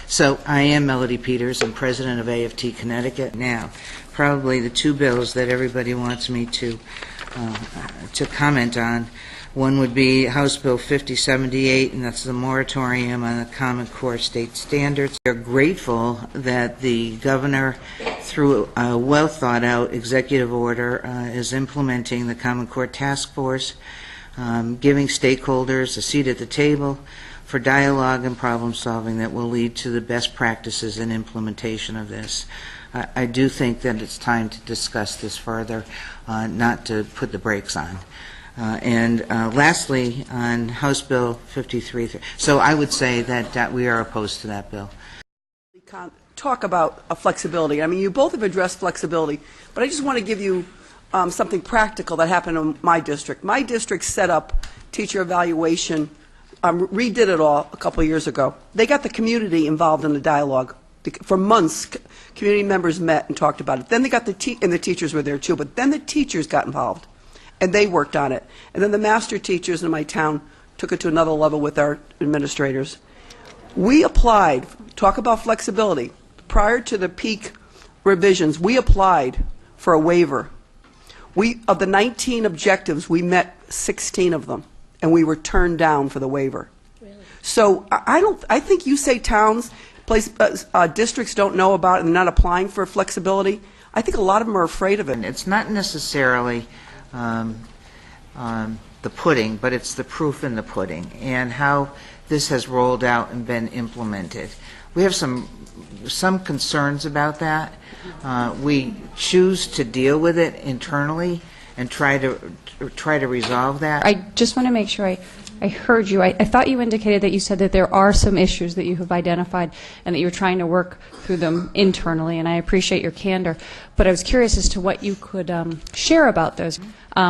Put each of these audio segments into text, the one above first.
So I am Melody Peters. I'm president of AFT Connecticut. Now, probably the two bills that everybody wants me to comment on. One would be House Bill 5078, and that's the moratorium on the Common Core state standards. We're grateful that the governor, through a well-thought-out executive order, is implementing the Common Core Task Force, giving stakeholders a seat at the table for dialogue and problem solving that will lead to the best practices and implementation of this. I do think that it's time to discuss this further, not to put the brakes on. Lastly, on House Bill 53, so I would say that we are opposed to that bill. Talk about flexibility. I mean, you both have addressed flexibility, but I just want to give you something practical that happened in my district. My district set up teacher evaluation, redid it all a couple of years ago. They got the community involved in the dialogue. For months, community members met and talked about it. Then they got and the teachers were there too, but then the teachers got involved. And they worked on it. And then the master teachers in my town took it to another level with our administrators. We applied, talk about flexibility, prior to the peak revisions, we applied for a waiver. Of the 19 objectives, we met 16 of them, and we were turned down for the waiver. Really? So I think you say towns, districts don't know about it and they're not applying for flexibility. I think a lot of them are afraid of it. It's not necessarily the pudding, but it's the proof in the pudding and how this has rolled out and been implemented. We have some concerns about that. We choose to deal with it internally and try to resolve that. I just want to make sure I heard you. I thought you indicated that you said that there are some issues that you have identified and that you're trying to work through them internally, and I appreciate your candor. But I was curious as to what you could share about those.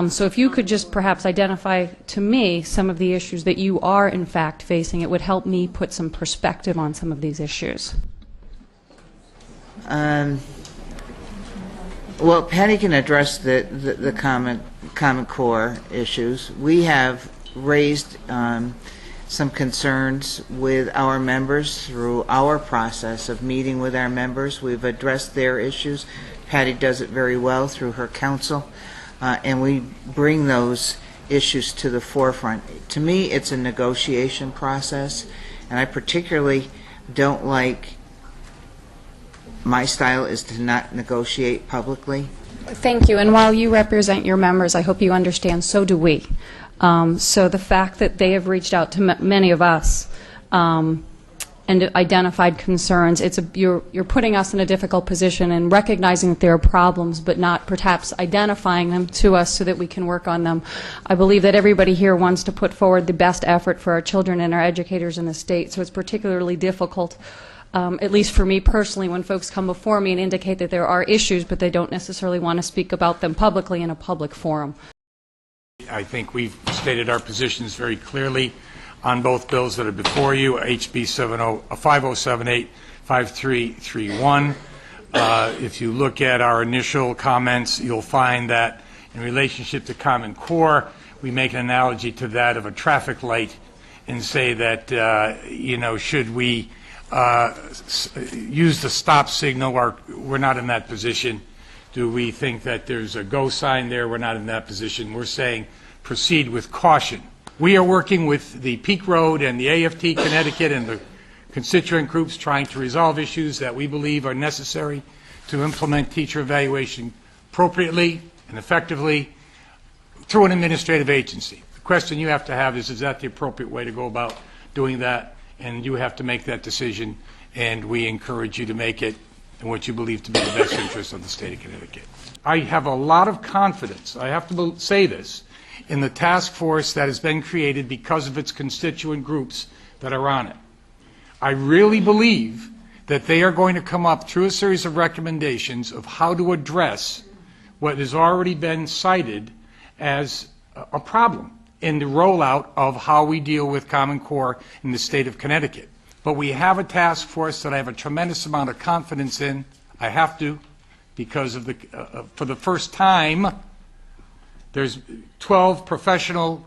So if you could just perhaps identify to me some of the issues that you are in fact facing, it would help me put some perspective on some of these issues. Well, Patty can address the Common Core issues. We have raised some concerns with our members through our process of meeting with our members. We've addressed their issues. Patty does it very well through her council, and we bring those issues to the forefront. To me, it's a negotiation process, and I particularly don't like, my style is to not negotiate publicly. Thank you. And while you represent your members, I hope you understand, so do we. So the fact that they have reached out to many of us and identified concerns, you're putting us in a difficult position and recognizing that there are problems, but not perhaps identifying them to us so that we can work on them. I believe that everybody here wants to put forward the best effort for our children and our educators in the state, so it's particularly difficult, at least for me personally, when folks come before me and indicate that there are issues, but they don't necessarily want to speak about them publicly in a public forum. I think we've stated our positions very clearly on both bills that are before you, HB 5078, 5331. If you look at our initial comments, you'll find that in relationship to Common Core, we make an analogy to that of a traffic light and say that, should we use the stop signal, or we're not in that position. Do we think that there's a go sign there? We're not in that position. We're saying proceed with caution. We are working with the Peak Road and the AFT Connecticut and the constituent groups trying to resolve issues that we believe are necessary to implement teacher evaluation appropriately and effectively through an administrative agency. The question you have to have is that the appropriate way to go about doing that? And you have to make that decision, and we encourage you to make it in what you believe to be the best interest of the state of Connecticut. I have a lot of confidence, I have to say this, in the task force that has been created because of its constituent groups that are on it. I really believe that they are going to come up through a series of recommendations of how to address what has already been cited as a problem in the rollout of how we deal with Common Core in the state of Connecticut. But we have a task force that I have a tremendous amount of confidence in. I have to, because of for the first time, there's 12 professional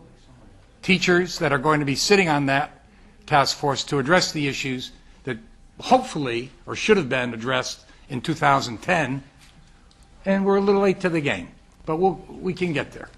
teachers that are going to be sitting on that task force to address the issues that hopefully, or should have been addressed in 2010, and we're a little late to the game, but we can get there.